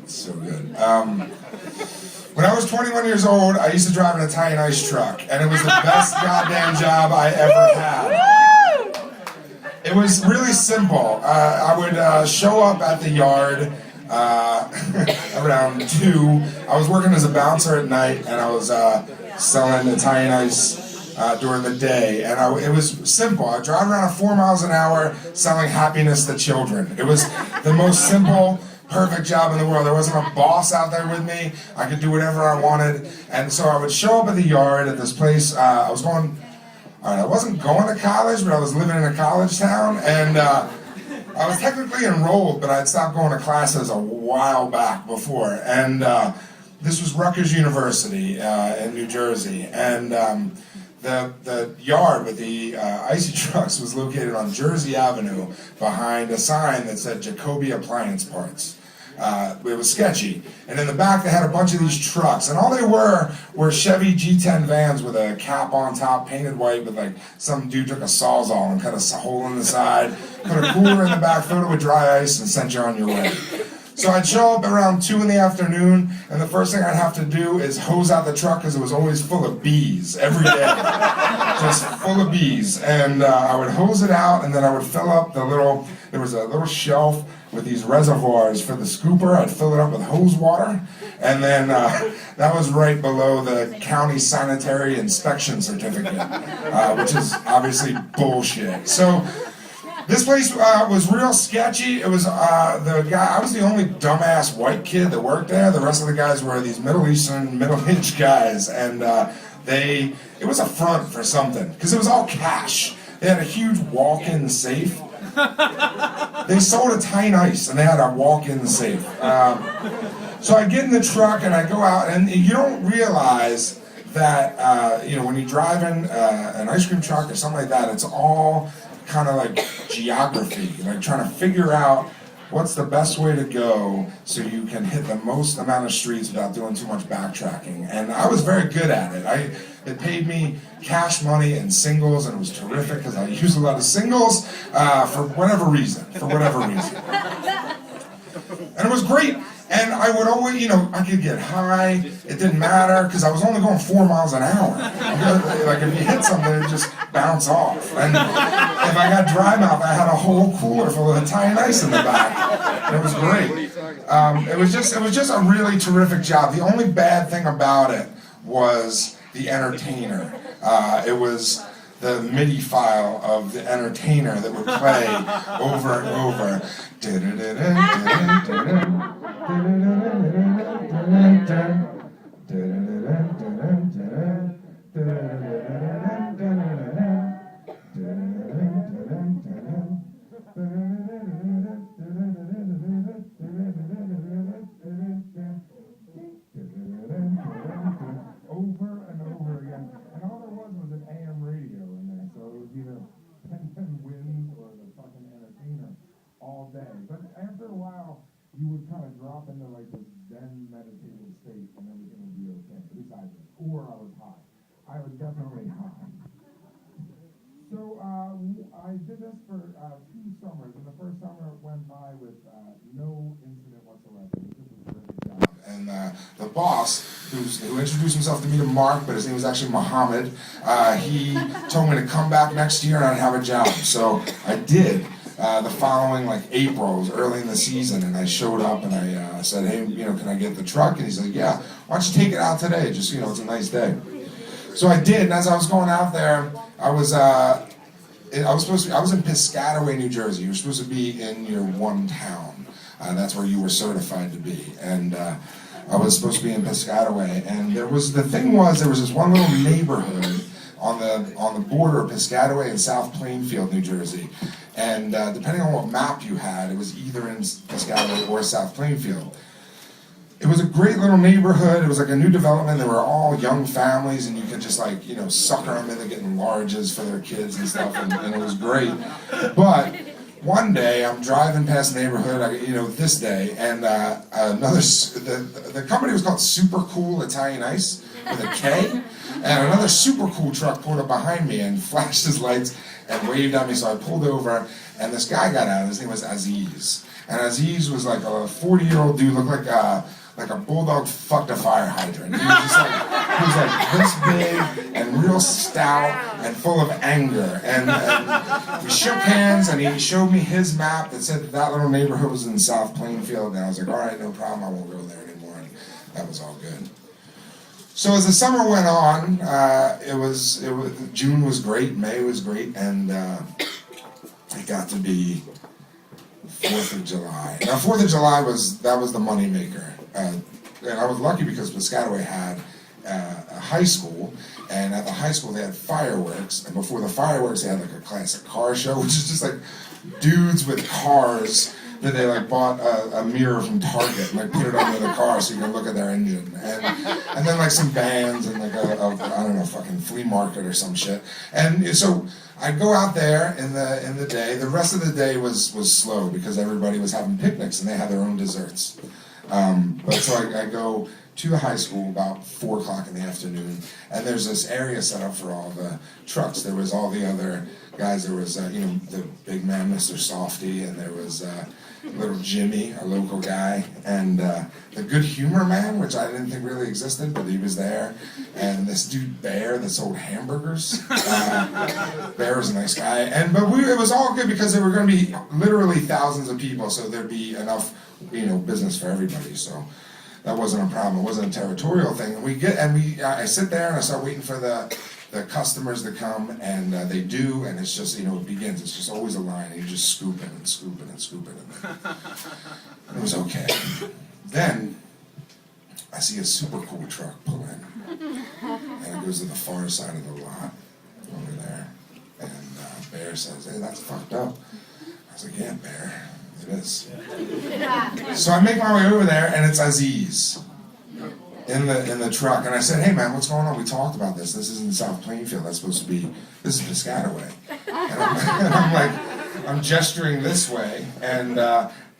So good. When I was 21 years old, I used to drive an Italian ice truck, and it was the best goddamn job I ever had. It was really simple. I would show up at the yard around 2. I was working as a bouncer at night, and I was selling Italian ice during the day. And it was simple. I drive around at 4 miles an hour selling happiness to children. It was the most simple, perfect job in the world. There wasn't a boss out there with me. I could do whatever I wanted. And so I would show up at the yard at this place. I wasn't going to college, but I was living in a college town. And I was technically enrolled, but I'd stopped going to classes a while back before. And this was Rutgers University in New Jersey. And the yard with the icy trucks was located on Jersey Avenue behind a sign that said Jacoby Appliance Parts. It was sketchy. And in the back they had a bunch of these trucks, and all they were Chevy G10 vans with a cap on top, painted white, with like some dude took a Sawzall and cut a hole in the side, put a cooler in the back, filled it with dry ice, and sent you on your way. So I'd show up around 2 in the afternoon, and the first thing I'd have to do is hose out the truck because it was always full of bees every day. Just full of bees. And I would hose it out, and then I would fill up there was a little shelf with these reservoirs for the scooper. I'd fill it up with hose water, and then that was right below the county sanitary inspection certificate, which is obviously bullshit. So this place was real sketchy. It was I was the only dumbass white kid that worked there. The rest of the guys were these Middle Eastern, middle-aged guys, and it was a front for something, because it was all cash. They had a huge walk-in safe. They sold Italian ice, and they had a walk-in safe. So I get in the truck, and I go out, and you don't realize that, when you're driving an ice cream truck or something like that, it's all kind of like geography, like trying to figure out what's the best way to go so you can hit the most amount of streets without doing too much backtracking. And I was very good at it. It paid me cash money and singles, and it was terrific because I used a lot of singles for whatever reason. And it was great. And I would always, I could get high. It didn't matter because I was only going 4 miles an hour. Like if you hit something, it just bounce off. And if I got dry mouth, I had a whole cooler full of Italian ice in the back. And it was great. It was just a really terrific job. The only bad thing about it was the entertainer. It was the MIDI file of the entertainer that would play over and over. Over and over again. And all there was an AM radio in there, so it was either Pen Winds or the fucking entertainer all day. But after a while, you would kind of drop into like this Zen meditative state, and everything would be okay. At least I did. Or I was high. I was definitely high. So I did this for 2 summers, and the first summer went by with no incident whatsoever. It was just a terrific job. And the boss, who introduced himself to me to Mark, but his name was actually Muhammad, he told me to come back next year and I'd have a job. So I did. The following April, it was early in the season, and I showed up and I said, hey, can I get the truck? And he's like, yeah, why don't you take it out today? Just, it's a nice day. So I did, and as I was going out there, I was in Piscataway, New Jersey. You were supposed to be in your one town. That's where you were certified to be. And I was supposed to be in Piscataway. And there was this one little neighborhood on the border of Piscataway and South Plainfield, New Jersey. And depending on what map you had, it was either in Piscataway or South Plainfield. It was a great little neighborhood. It was like a new development. They were all young families, and you could just sucker them into getting larges for their kids and stuff, and it was great. But one day I'm driving past the neighborhood, this day, and the company was called Super Cool Italian Ice with a K, and another super cool truck pulled up behind me and flashed his lights and waved at me, so I pulled over, and this guy got out. His name was Aziz. And Aziz was like a 40-year-old dude, looked like a bulldog fucked a fire hydrant. He was like this big and real stout and full of anger. And we shook hands, and he showed me his map that said that little neighborhood was in South Plainfield. And I was like, all right, no problem, I won't go there anymore. And that was all good. So as the summer went on, June was great, May was great, and it got to be 4th of July. Now 4th of July was the money maker. And I was lucky because Piscataway had a high school, and at the high school they had fireworks, and before the fireworks they had like a classic car show, which is just like dudes with cars that they like bought a mirror from Target and like put it under the car so you can look at their engine, and then like some bands and like I don't know, fucking flea market or some shit. And so I'd go out there in the day. The rest of the day was slow because everybody was having picnics and they had their own desserts. But so I go to the high school about 4 o'clock in the afternoon, and there's this area set up for all the trucks. There was all the other guys. There was the big man, Mr. Softy, and there was little Jimmy, a local guy, and the Good Humor Man, which I didn't think really existed, but he was there, and this dude Bear that sold hamburgers. Bear was a nice guy, but it was all good because there were going to be literally thousands of people, so there'd be enough business for everybody. So that wasn't a problem. It wasn't a territorial thing. And I sit there and I start waiting for the customers to come, and they do, and it's just, it begins. It's just always a line, and you're just scooping and scooping and scooping, and it was okay. Then I see a super cool truck pull in, and it goes to the far side of the lot over there, and Bear says, "Hey, that's fucked up." I was like, "Yeah, Bear, it is." So I make my way over there, and it's Aziz in the truck, and I said, "Hey man, what's going on? We talked about this. This isn't South Plainfield. That's supposed to be. This is Piscataway." And I'm like, I'm gesturing this way, and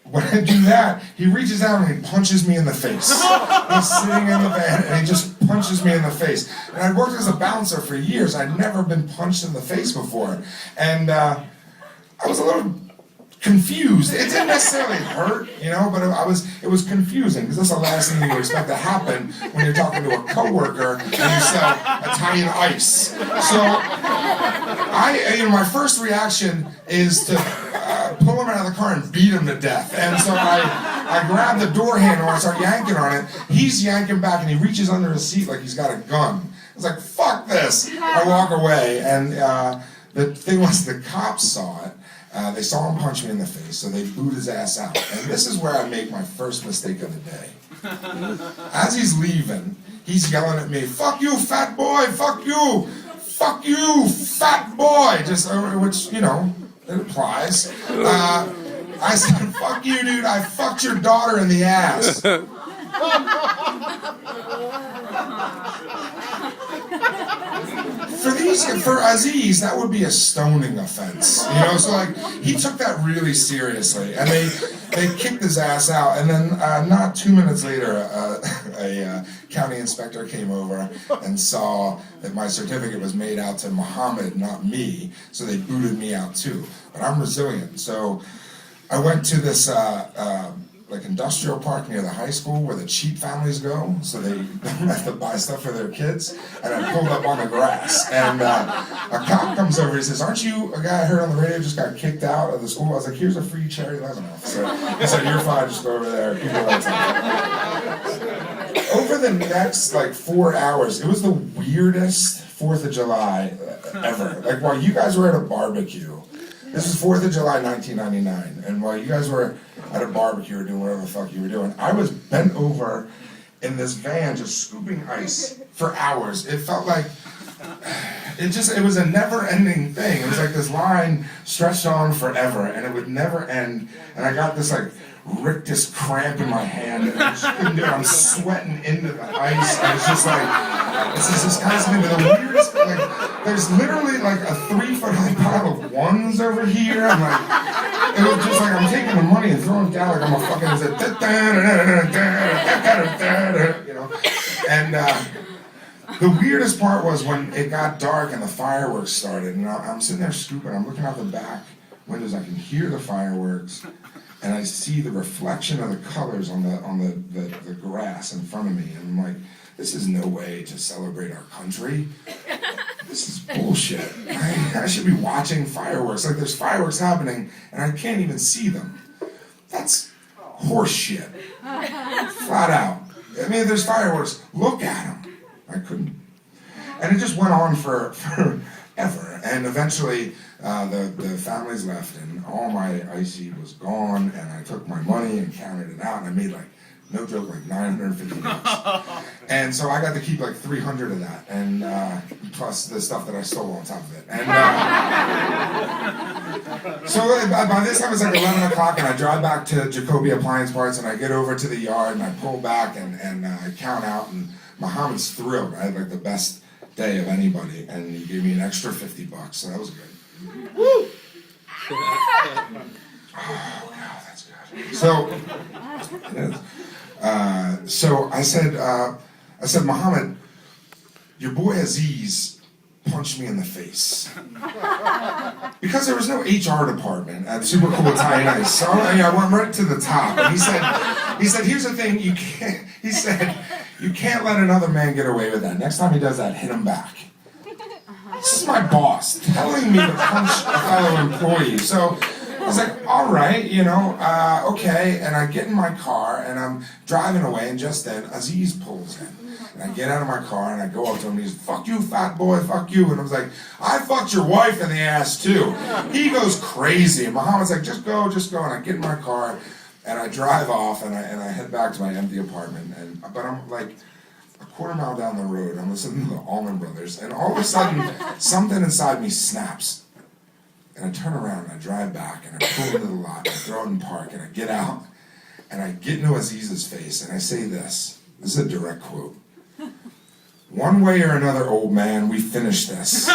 when I do that, he reaches out and he punches me in the face. He's sitting in the van, and he just punches me in the face. And I'd worked as a bouncer for years. I'd never been punched in the face before, and I was a little confused. It didn't necessarily hurt, but it was confusing because that's the last thing you would expect to happen when you're talking to a coworker and you sell Italian ice. So my first reaction is to pull him out of the car and beat him to death. And so I grab the door handle and I start yanking on it. He's yanking back and he reaches under his seat like he's got a gun. I was like, "Fuck this!" I walk away, and the thing was, the cops saw it. They saw him punch me in the face, so they booed his ass out. And this is where I make my first mistake of the day. As he's leaving, he's yelling at me, "Fuck you, fat boy! Fuck you! Fuck you, fat boy!" Just, which, it applies. I said, "Fuck you, dude, I fucked your daughter in the ass." For Aziz, that would be a stoning offense, So like he took that really seriously, and they kicked his ass out. And then not 2 minutes later, a county inspector came over and saw that my certificate was made out to Muhammad, not me. So they booted me out too. But I'm resilient, so I went to this industrial park near the high school where the cheap families go, so they don't have to buy stuff for their kids. And I pulled up on the grass, and a cop comes over. He says, "Aren't you a guy I heard on the radio just got kicked out of the school?" I was like, "Here's a free cherry lemon." So he said, "You're fine, just go over there." Over the next 4 hours, it was the weirdest 4th of July ever. Like, while you guys were at a barbecue, this is 4th of July 1999, and while you guys were at a barbecue or doing whatever the fuck you were doing, I was bent over in this van just scooping ice for hours. It felt like it was a never-ending thing. It was like this line stretched on forever, and it would never end. And I got this rictus cramp in my hand, and I just couldn't do it. I'm sweating into the ice, and it's just like, this constant thing. But the weirdest, there's literally a 3-foot high pile of ones over here. I'm like, it was just like I'm taking the money and throwing it down like I'm a fucking, And the weirdest part was when it got dark and the fireworks started, and I'm sitting there scooping. I'm looking out the back windows. I can hear the fireworks. and I see the reflection of the colors on the grass in front of me, and I'm like, this is no way to celebrate our country. This is bullshit. I should be watching fireworks. Like, there's fireworks happening, and I can't even see them. That's horse shit. Flat out. I mean, there's fireworks. Look at them. I couldn't. And it just went on for ever. And eventually, the families left, and all my icy was gone, and I took my money and counted it out, and I made, like, no joke, like $950. And so I got to keep like 300 of that, and plus the stuff that I stole on top of it. And so by this time it's like 11 o'clock, and I drive back to Jacoby Appliance Parts, and I get over to the yard, and I pull back, and I count out, and Muhammad's thrilled. I had like the best day of anybody, and he gave me an extra $50, so that was good. Woo! Oh God, that's good. So it is. So I said, Muhammad, your boy Aziz punched me in the face. Because there was no HR department at Super Cool Italian Ice. So I went right to the top. And he said, here's the thing, you can't let another man get away with that. Next time he does that, hit him back. This is my boss telling me to punch a fellow employee. So I was like, all right, okay. And I get in my car, and I'm driving away, and just then, Aziz pulls in. And I get out of my car, and I go up to him, and he's, fuck you, fat boy, fuck you. And I was like, I fucked your wife in the ass, too. He goes crazy. And Muhammad's like, just go. And I get in my car, and I drive off, and I head back to my empty apartment. But I'm like a quarter mile down the road, I'm listening to the Allman Brothers, and all of a sudden, something inside me snaps. And I turn around, and I drive back, and I pull into the lot, and I throw it in park, and I get out, and I get into Aziz's face, and I say this. This is a direct quote. One way or another, old man, we finish this.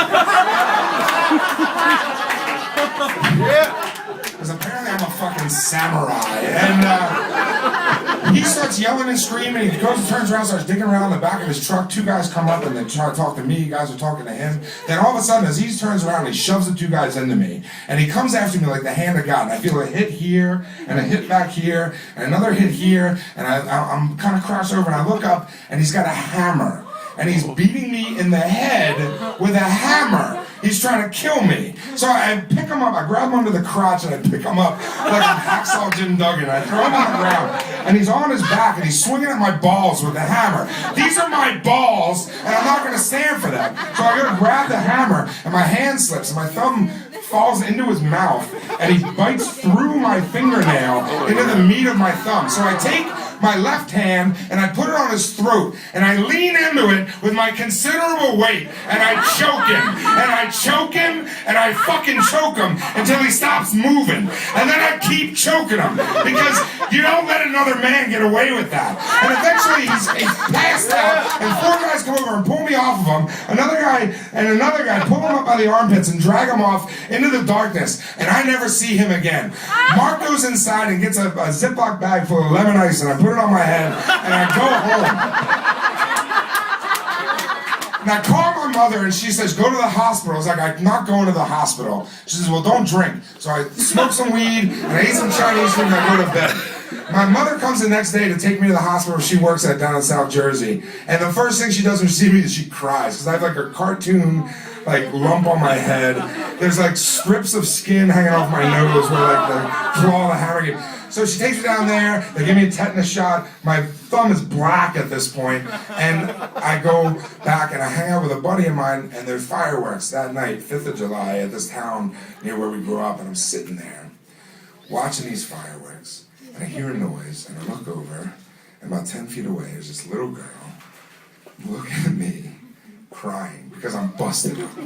Because apparently I'm a fucking samurai. And he starts yelling and screaming. He goes and turns around, starts digging around in the back of his truck. Two guys come up and they try to talk to me. Guys are talking to him. Then all of a sudden, Aziz turns around and he shoves the two guys into me. And he comes after me like the hand of God. And I feel a hit here, and a hit back here, and another hit here. And I'm kind of crouched over, and I look up, and he's got a hammer. And he's beating me in the head with a hammer. He's trying to kill me. So I pick him up, I grab him under the crotch, and I pick him up like a hacksaw Jim Duggan. I throw him on the ground, and he's on his back, and he's swinging at my balls with the hammer. These are my balls, and I'm not going to stand for that. So I go to grab the hammer, and my hand slips, and my thumb falls into his mouth, and he bites through my fingernail into the meat of my thumb. So I take my left hand, and I put it on his throat, and I lean into it with my considerable weight, and I choke him, and I choke him, and I fucking choke him until he stops moving. And then I keep choking him, because you don't let another man get away with that. And eventually he's passed out, and four guys come over and pull me off of him. Another guy pull him up by the armpits and drag him off into the darkness, and I never see him again. Mark goes inside and gets a Ziploc bag full of lemon ice, and I put it on my head, and I go home. And I call my mother, and she says, go to the hospital. I was like, I'm not going to the hospital. She says, well, don't drink. So I smoke some weed, and I eat some Chinese food, and I go to bed. My mother comes the next day to take me to the hospital she works at down in South Jersey. And the first thing she does when she sees me is she cries, because I have like a cartoon lump on my head. There's like strips of skin hanging off my nose where like the claw of the hammer gave. So she takes me down there, they give me a tetanus shot, my thumb is black at this point, and I go back and I hang out with a buddy of mine, and there's fireworks that night, 5th of July, at this town near where we grew up, and I'm sitting there, watching these fireworks, and I hear a noise, and I look over, and about 10 feet away, there's this little girl looking at me, crying, because I'm busted up.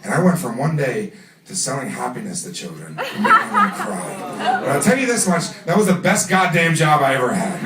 And I went from one day to selling happiness to children and making them cry. But I'll tell you this much, that was the best goddamn job I ever had.